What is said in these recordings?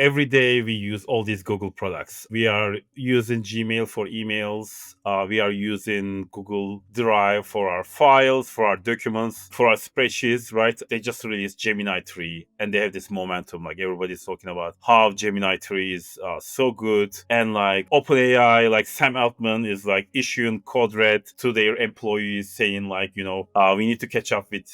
every day we use all these Google products. We are using Gmail for emails. We are using Google Drive for our files, for our documents, for our spreadsheets, right? They just released Gemini 3 and they have this momentum. Like everybody's talking about how Gemini 3 is so good. And like OpenAI, like Sam Altman is like issuing code red to their employees saying like, we need to catch up with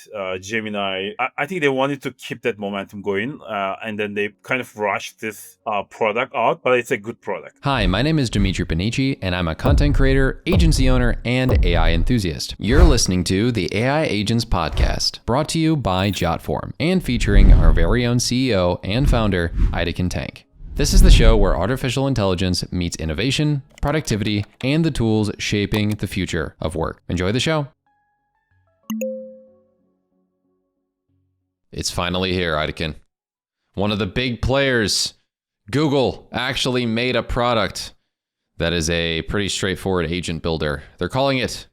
Gemini. I think they wanted to keep that momentum going. And then they kind of rushed this product out, but it's a good product. Hi, my name is Demetri Panici, and I'm a content creator, agency owner, and AI enthusiast. You're listening to the AI Agents Podcast, brought to you by Jotform, and featuring our very own CEO and founder, Aytekin. This is the show where artificial intelligence meets innovation, productivity, and the tools shaping the future of work. Enjoy the show. It's finally here, Aytekin. One of the big players, Google, actually made a product that is a pretty straightforward agent builder. They're calling it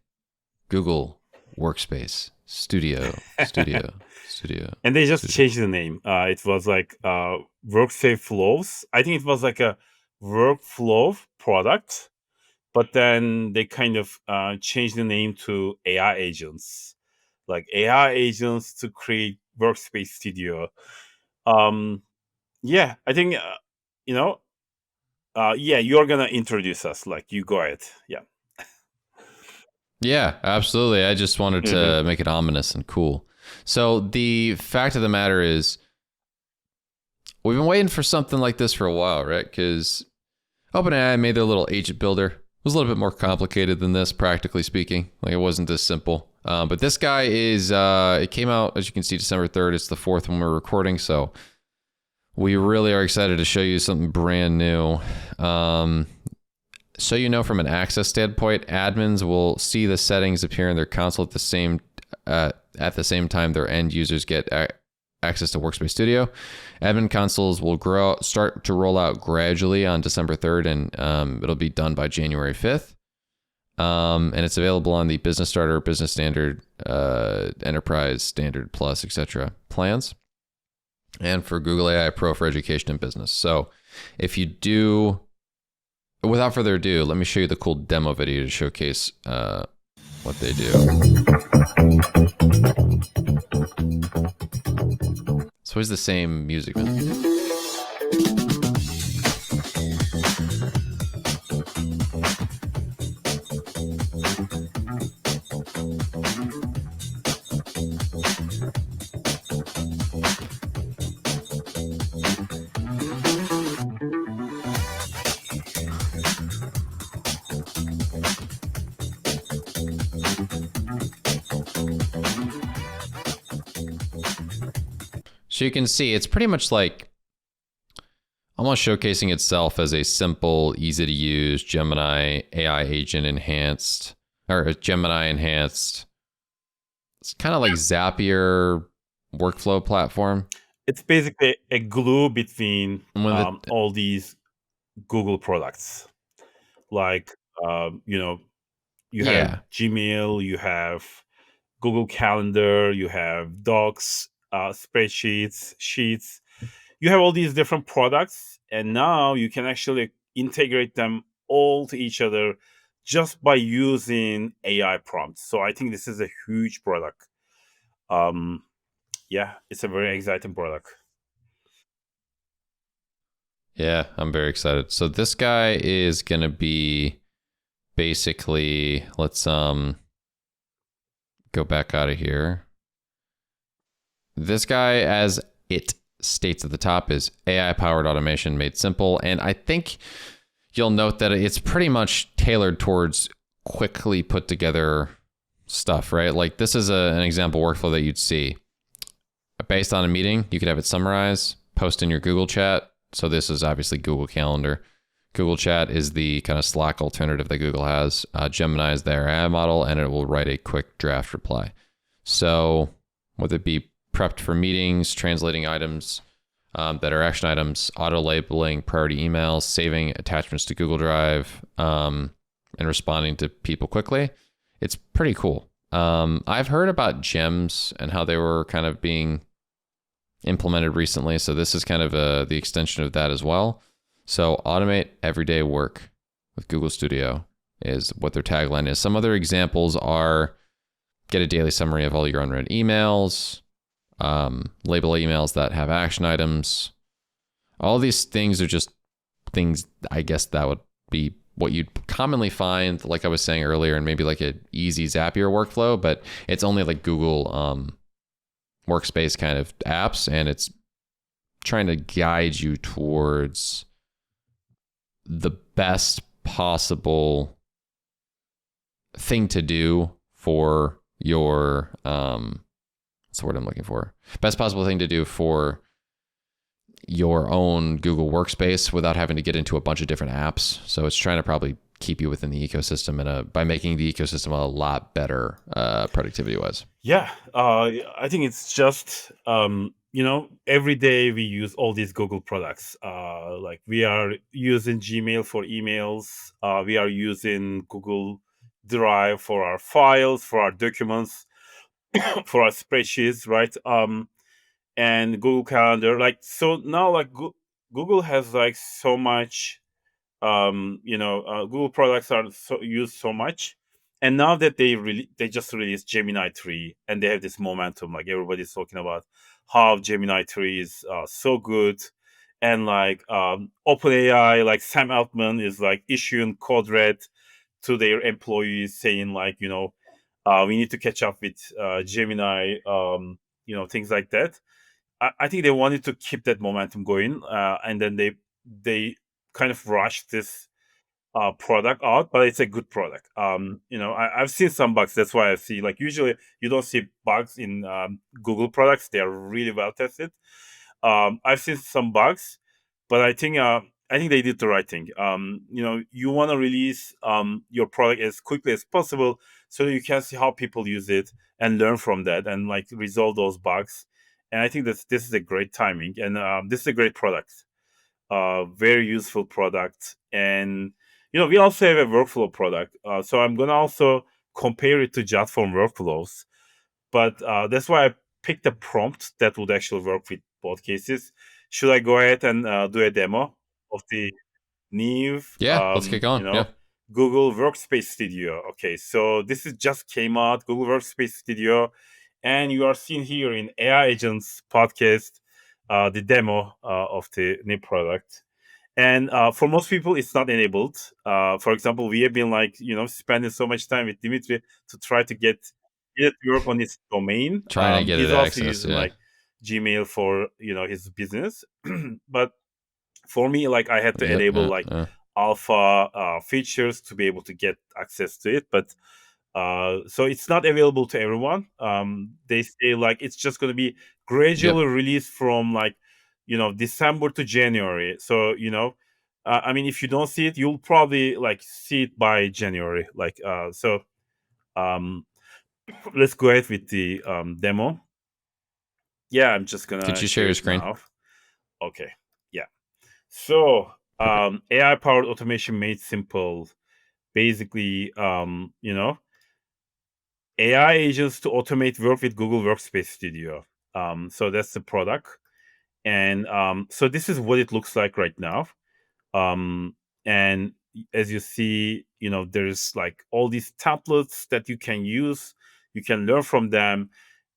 Google Workspace Studio. And they just changed the name. It was like Workspace Flows. I think it was like a workflow product, but then they kind of changed the name to AI agents, like AI agents to create Workspace Studio. Yeah, I think you're gonna introduce us. Like, you go ahead. Yeah, absolutely. I just wanted to make it ominous and cool. So the fact of the matter is, we've been waiting for something like this for a while, right? Because OpenAI made their little agent builder. It was a little bit more complicated than this, practically speaking. Like, it wasn't this simple. But this guy is, it came out, as you can see, December 3rd. It's the 4th when we're recording, so we really are excited to show you something brand new. So from an access standpoint, admins will see the settings appear in their console at the same time their end users get access to Workspace Studio. Admin consoles will start to roll out gradually on December 3rd, and it'll be done by January 5th. And it's available on the Business Starter, Business Standard, Enterprise, Standard Plus, etc. plans, and for Google AI Pro for education and business. So if you do, without further ado, let me show you the cool demo video to showcase what they do. It's always the same music. So you can see it's pretty much like almost showcasing itself as a simple, easy to use Gemini AI agent enhanced, or Gemini enhanced. It's kind of like Zapier workflow platform. It's basically a glue between all these Google products. Like, you have Gmail, you have Google Calendar, you have Docs, spreadsheets, sheets. You have all these different products, and now you can actually integrate them all to each other just by using AI prompts. So I think this is a huge product. It's a very exciting product. Yeah, I'm very excited. So this guy is going to be basically, let's go back out of here. This guy, as it states at the top, is AI-powered automation made simple. And I think you'll note that it's pretty much tailored towards quickly put together stuff, right? Like, this is an example workflow that you'd see. Based on a meeting, you could have it summarize, post in your Google Chat. So this is obviously Google Calendar. Google Chat is the kind of Slack alternative that Google has. Gemini is their AI model, and it will write a quick draft reply. So whether it be prepped for meetings, translating items that are action items, auto-labeling priority emails, saving attachments to Google Drive, and responding to people quickly, it's pretty cool. I've heard about gems and how they were kind of being implemented recently. So this is kind of the extension of that as well. So automate everyday work with Google Studio is what their tagline is. Some other examples are get a daily summary of all your unread emails, label emails that have action items. All these things are just things, I guess, that would be what you'd commonly find, like I was saying earlier, and maybe like an easy Zapier workflow, but it's only like Google Workspace kind of apps, and it's trying to guide you towards the best possible thing to do for your what's the word I'm looking for? Best possible thing to do for your own Google Workspace without having to get into a bunch of different apps. So it's trying to probably keep you within the ecosystem and by making the ecosystem a lot better productivity wise. Yeah, I think it's just every day we use all these Google products. Like we are using Gmail for emails. We are using Google Drive for our files, for our documents, for our spreadsheets, right? And Google Calendar. Like so now, like Google has like so much. Google products are used so much, and now that they just released Gemini 3, and they have this momentum. Like everybody's talking about how Gemini 3 is so good, and like OpenAI, like Sam Altman is like issuing code red to their employees, saying like we need to catch up with Gemini, things like that. I think they wanted to keep that momentum going, and then they kind of rushed this product out, but it's a good product. I've seen some bugs. That's why I see, like, usually you don't see bugs in Google products. They are really well tested. I've seen some bugs, but I think they did the right thing. You want to release your product as quickly as possible so you can see how people use it and learn from that and like resolve those bugs. And I think that this is a great timing, and this is a great product, very useful product. And we also have a workflow product, so I'm gonna also compare it to Jotform workflows. But that's why I picked a prompt that would actually work with both cases. Should I go ahead and do a demo of the new Yeah, let's kick on. Yeah. Google Workspace Studio? Okay, so this is just came out, Google Workspace Studio, and you are seeing here in AI Agents podcast the demo of the new product. And for most people, it's not enabled. For example, we have been like spending so much time with Demetri to try to get it to work on his domain. Trying to get He's it also access. using Yeah. like Gmail for his business, but for me, like I had to Yep. enable like alpha features to be able to get access to it. But so it's not available to everyone. They say like it's just going to be gradually released from like December to January. So I mean, if you don't see it, you'll probably like see it by January. Like um, let's go ahead with the demo. Yeah, I'm just Could gonna you share share your it screen? now. Okay, yeah. So Perfect. AI powered automation made simple. Basically, AI agents to automate work with Google Workspace Studio. So that's the product. And so this is what it looks like right now. And as you see, there's like all these templates that you can use. You can learn from them.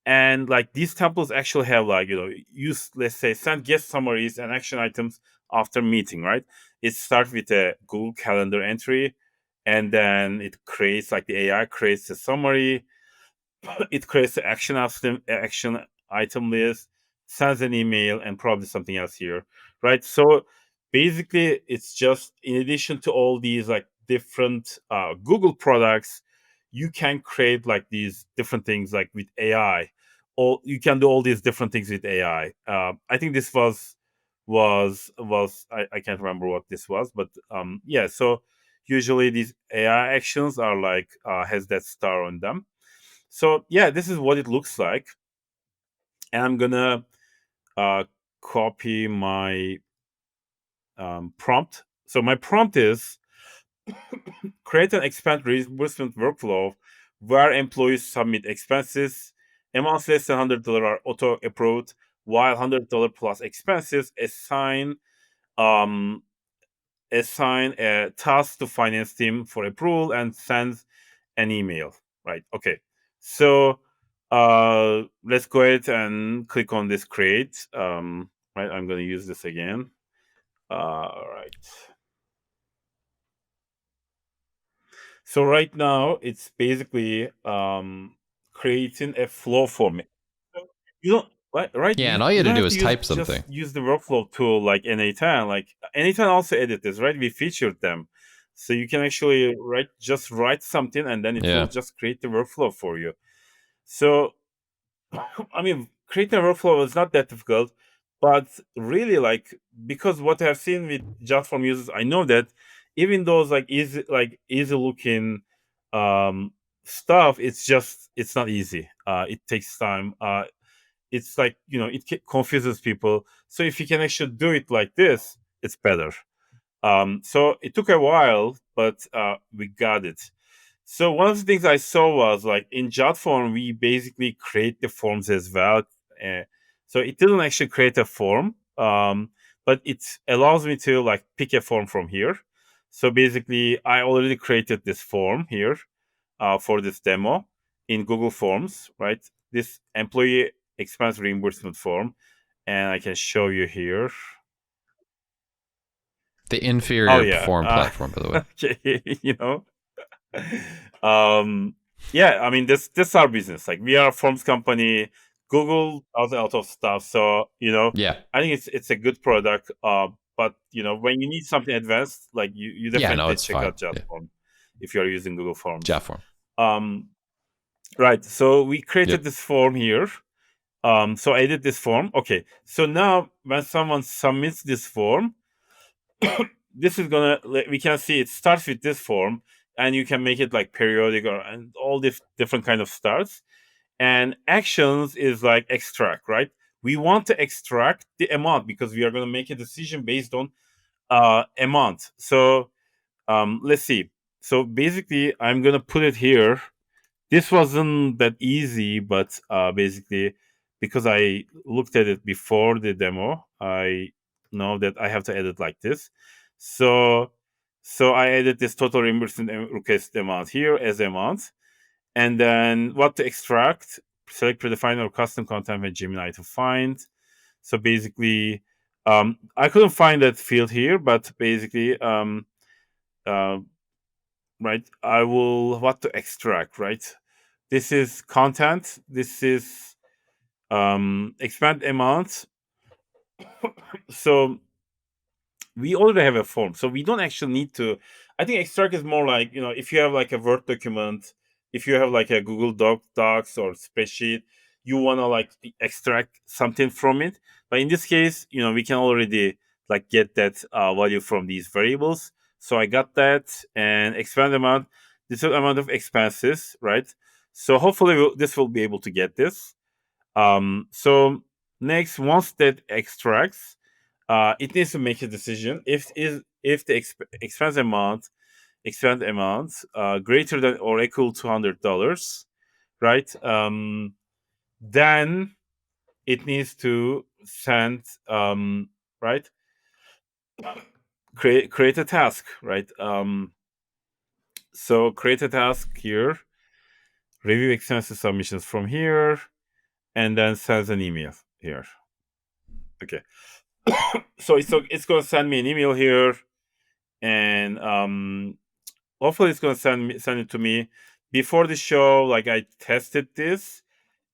And like these templates actually have like, use, let's say, send guest summaries and action items after meeting, right? It starts with a Google Calendar entry, and then it creates like the AI creates a summary. It creates the action item list, sends an email, and probably something else here, right? So basically, it's just in addition to all these like different Google products, you can create like these different things like with AI. Or you can do all these different things with AI. I think this was I can't remember what this was, but yeah. So usually these AI actions are like has that star on them. So yeah, this is what it looks like, and I'm gonna uh, copy my prompt. So my prompt is create an expense reimbursement workflow where employees submit expenses. Amounts less than $100 are auto approved. while $100 plus expenses, um, assign a task to finance team for approval and send an email. Right. Okay. So let's go ahead and click on this create. Right. I'm going to use this again. Right. So right now it's basically creating a flow for me. You don't right. Yeah, and all you You had to don't do have to is use type something. just use the workflow tool like N810. Like N810 also edit this, right? We featured them, so you can actually write something, and then it will Yeah. just create the workflow for you. So I mean, creating a workflow is not that difficult, but really, like, because what I've seen with Jotform users, I know that even those easy looking um, stuff, it's not easy. It takes time. It's like it confuses people. So if you can actually do it like this, it's better. So it took a while, but we got it. So one of the things I saw was like in Jotform, we basically create the forms as well. Uh, so it didn't actually create a form, but it allows me to like pick a form from here. So basically, I already created this form here for this demo in Google Forms, right? This employee expense reimbursement form, and I can show you here. The Oh inferior yeah, form platform, by the way. okay, um yeah, I mean this our business, like we are a forms company. Google out of stuff, so Yeah. I think it's a good product, but when you need something advanced, like you Yeah, no, definitely it's check fine. out Yeah. Jotform if you're using Google Forms. Jotform. um right, so we created Yep. this form here. So I did this form. Okay, so now when someone submits this form, this is gonna we can see it starts with this form, and you can make it like periodic or and all different kind of starts. And actions is like extract, right? We want to extract the amount because we are going to make a decision based on amount. So let's see. So basically I'm going to put it here. This wasn't that easy, but basically, because I looked at it before the demo, I know that I have to edit like this. So, so I added this total reimbursement request amount here as amount, and then what to extract. Select predefined or custom content with Gemini to find. So basically, I couldn't find that field here, but basically, uh, right, I will what to extract, right? This is content. This is expand amount. So we already have a form, so we don't actually need to. I think extract is more like if you have like a Word document, if you have like a Google Docs or spreadsheet, you want to like extract something from it. But in this case, we can already like get that value from these variables. So I got that, and expand amount. This is amount of expenses, right? So hopefully this will be able to get this. So next, once that extracts, it needs to make a decision if the expense amount greater than or equal to $100, right? Then it needs to send right create a task, right? So create a task here, review expenses submissions from here, and then sends an email here. Okay. So it's gonna send me an email here, and hopefully it's gonna send it to me before the show. Like I tested this,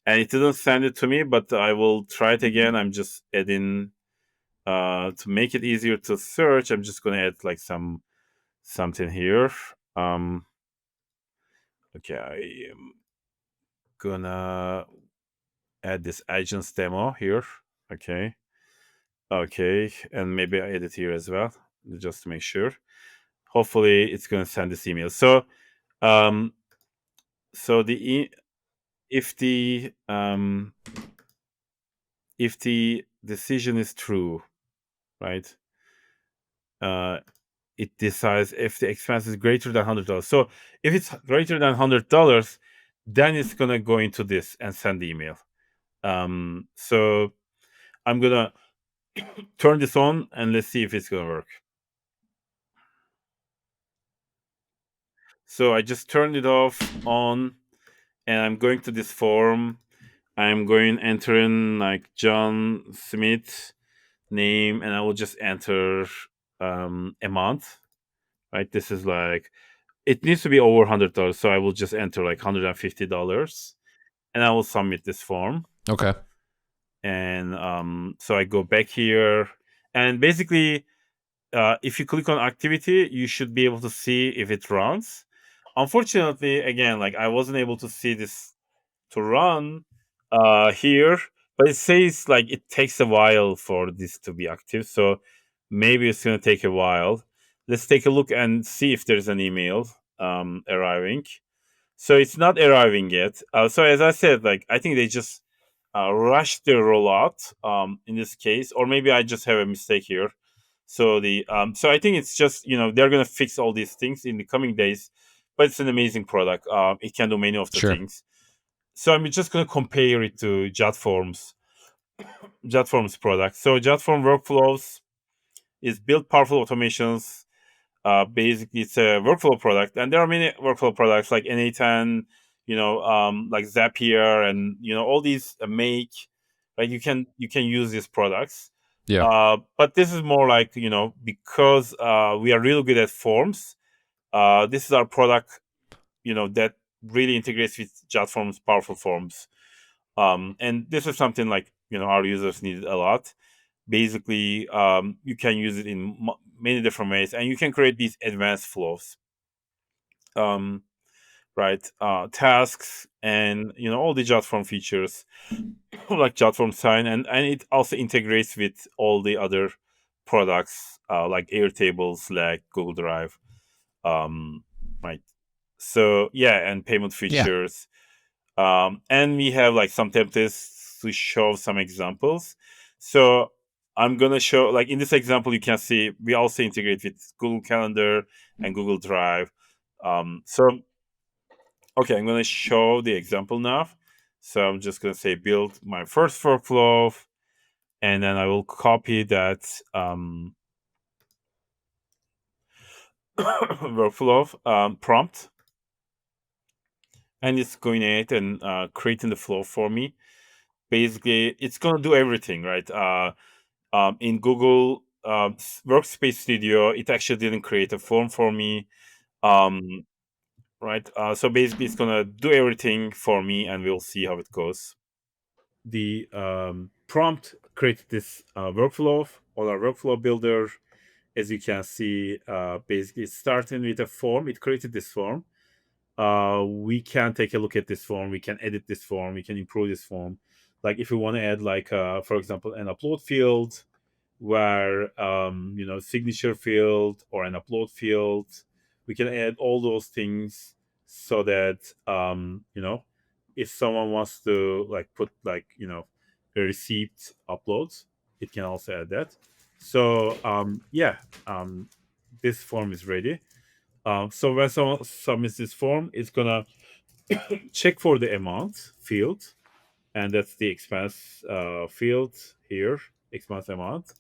and it didn't send it to me, but I will try it again. I'm just adding to make it easier to search. I'm just gonna add like something here. Okay, I am gonna add this agents demo here. Okay, and maybe I edit here as well just to make sure. Hopefully it's going to send this email. So um so if the decision is true, right, uh it decides if the expense is greater than $100. So if it's greater than $100, then it's going to go into this and send the email. So I'm gonna turn this on and let's see if it's gonna work. So I just turned it off on, and I'm going to this form. I'm going enter in like John Smith name, and I will just enter a month. Right, this is like, it needs to be over $100, so I will just enter like $150, and I will submit this form. Okay. And so I go back here, and basically, if you click on activity, you should be able to see if it runs. Unfortunately, again, like I wasn't able to see this to run here, but it says like it takes a while for this to be active. So maybe it's going to take a while. Let's take a look and see if there's an email arriving. So it's not arriving yet. So as I said, like I think they just rushed their rollout in this case, or maybe I just have a mistake here. So so I think it's just, they're gonna fix all these things in the coming days, but it's an amazing product. It can do many of the Sure. things. So I'm just gonna compare it to Jotform's product. So Jotform Workflows is built powerful automations. Basically, it's a workflow product, and there are many workflow products like N810, like Zapier, and all these Make. Right, you can use these products. Yeah. But this is more like, because we are really good at forms. This is our product, that really integrates with Jotform's powerful forms. And this is something like, our users need a lot. Basically, you can use it in many different ways, and you can create these advanced flows, um, right? Tasks, and all the Jotform features like Jotform Sign, and it also integrates with all the other products like Airtable, Slack, Google Drive, um, right? So yeah, and payment Yeah. features. And we have like some templates to show some examples. So I'm gonna show, like in this example, you can see we also integrate with Google Calendar and Google Drive. So okay, I'm gonna show the example now. So I'm just gonna say build my first workflow, and then I will copy that workflow prompt, and it's going ahead and creating the flow for me. Basically, it's gonna do everything, right? In Google Workspace Studio, it actually didn't create a form for me, um, right? So basically, it's gonna do everything for me, and we'll see how it goes. The prompt created this workflow on our workflow builder. As you can see, basically starting with a form, it created this form. We can take a look at this form. We can edit this form. We can improve this form. Like if we want to add, like for example, an upload field, where signature field or an upload field, we can add all those things, so that if someone wants to like put like a receipt uploads, it can also add that. So yeah, this form is ready. So when someone submits this form, it's gonna check for the amount field, and that's the expense field here, expense amount.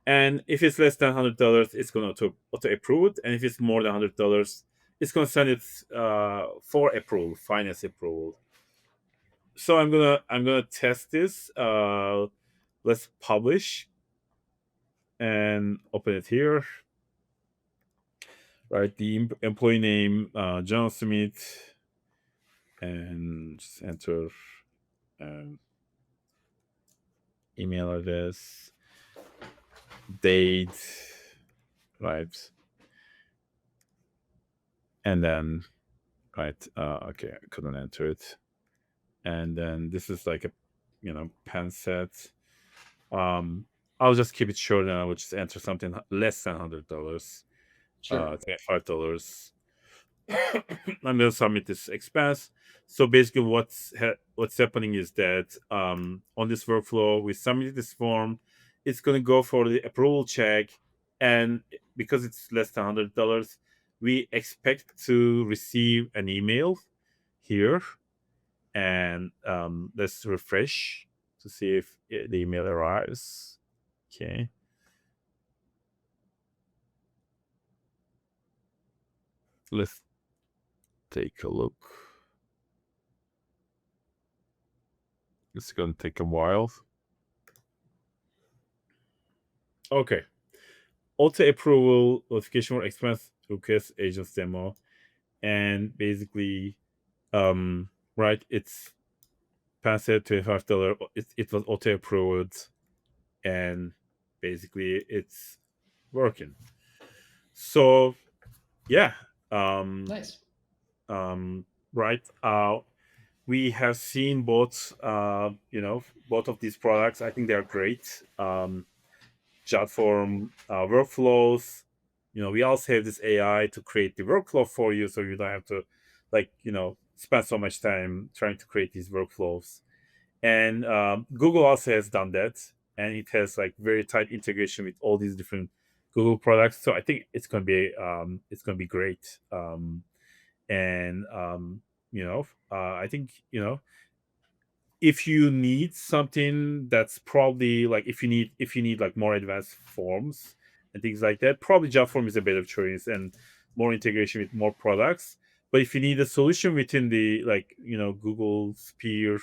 And if it's less than $100, it's going to auto approve it. And if it's more than $100, it's going to send it for approval, finance approval. So I'm gonna test this. Let's publish and open it here. Right, the employee name, John Smith, and just enter email address, date, right, and then right. Okay, I couldn't enter it. And then this is like a pen set. I'll just keep it short, and I will just enter something less than $100. Sure. $5. I'm gonna submit this expense. So basically, what's happening is that on this workflow, we submit this form. It's gonna go for the approval check, and because it's less than $100, we expect to receive an email here. And let's refresh to see if the email arrives. Okay. Let's take a look. It's going to take a while. Okay. Auto approval notification for expense request agents demo. And basically, right, it's passed $25. It was auto approved, and basically it's working. So yeah, Nice. right. We have seen both, both of these products. I think they're great. Jotform workflows. We also have this AI to create the workflow for you, so you don't have to, spend so much time trying to create these workflows. And Google also has done that, and it has like very tight integration with all these different Google products. So I think it's gonna be great. And I think if you need something that's probably like if you need like more advanced forms and things like that, probably Jotform is a better choice and more integration with more products. But if you need a solution within the Google Sphere,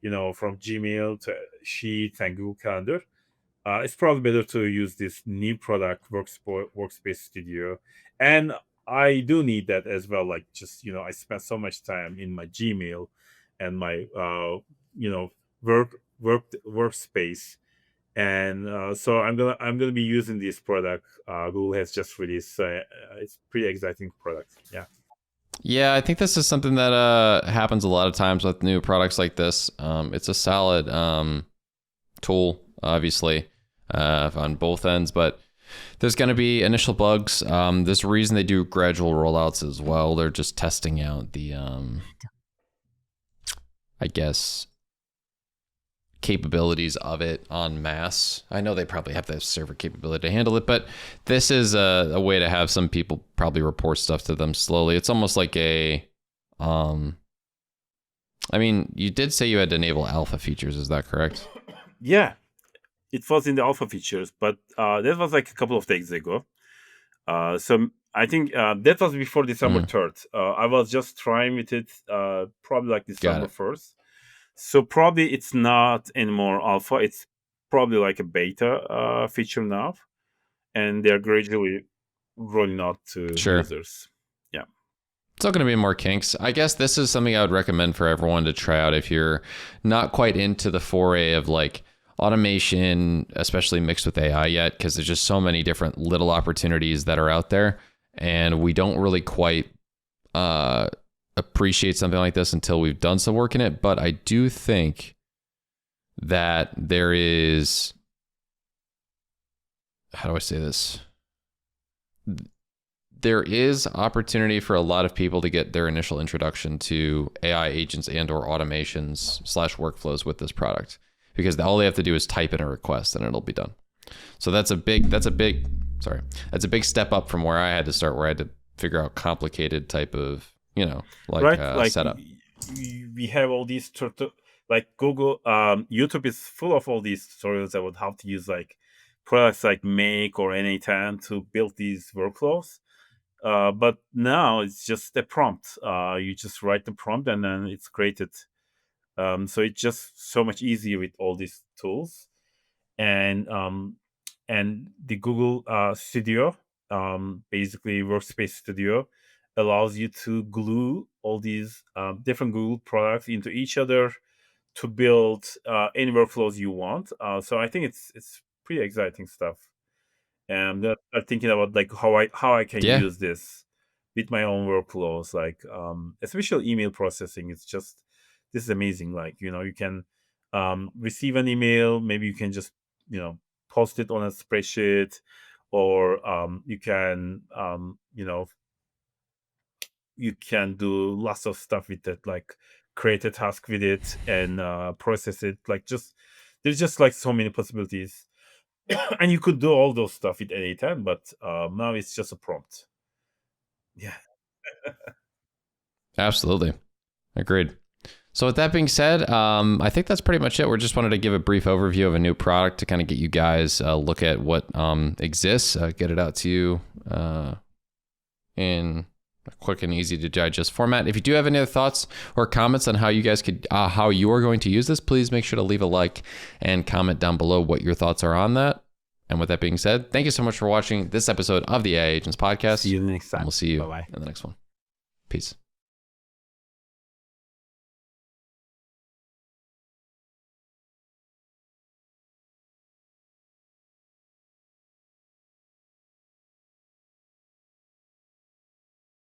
from Gmail to Sheets and Google Calendar, it's probably better to use this new product, Workspace Studio. And I do need that as well. Like, just I spend so much time in my Gmail and my you know workspace, and so I'm gonna be using this product Google has just released. It's pretty exciting product. Yeah. Yeah, I think this is something that happens a lot of times with new products like this. It's a solid tool, obviously, on both ends, but there's going to be initial bugs. There's a reason they do gradual rollouts as well. They're just testing out the, I guess, capabilities of it en masse. I know they probably have the server capability to handle it, but this is a way to have some people probably report stuff to them slowly. It's almost like I mean, you did say you had to enable alpha features. Is that correct? Yeah, it was in the alpha features, but that was like a couple of days ago. So I think that was before December Mm, 3rd. I was just trying with it, probably like got December it. 1st. So probably it's not anymore alpha. It's probably like a beta feature now, and they're gradually rolling out to Sure. users. Yeah. Still going to be more kinks. I guess this is something I would recommend for everyone to try out if you're not quite into the foray of like automation, especially mixed with AI yet, because there's just so many different little opportunities that are out there. And we don't really quite appreciate something like this until we've done some work in it. But I do think that there is, how do I say this? There is opportunity for a lot of people to get their initial introduction to AI agents and or automations / workflows with this product, because all they have to do is type in a request and it'll be done. So that's a big step up from where I had to start, where I had to figure out complicated type of, Right. Like setup. we have all these like Google, YouTube is full of all these tutorials about how to use like products like Make or N8N to build these workflows. But now it's just a prompt. You just write the prompt and then it's created. So it's just so much easier with all these tools. And the Google Studio, basically Workspace Studio, allows you to glue all these different Google products into each other to build any workflows you want. So I think it's pretty exciting stuff. And I'm thinking about like how I can Yeah, use this with my own workflows, like especially email processing. It's just this is amazing. Like you can receive an email, maybe you can just post it on a spreadsheet, or you can do lots of stuff with it, like create a task with it and process it. Like, just there's just like so many possibilities. And you could do all those stuff at any time, but now it's just a prompt. Yeah. absolutely. Agreed. So with that being said, I think that's pretty much it. We just wanted to give a brief overview of a new product to kind of get you guys a look at what exists, get it out to you in a quick and easy to digest format. If you do have any other thoughts or comments on how you guys could, how you are going to use this, please make sure to leave a like and comment down below what your thoughts are on that. And with that being said, thank you so much for watching this episode of the AI Agents Podcast. See you next time. And we'll see you Bye-bye. in the next one. Peace.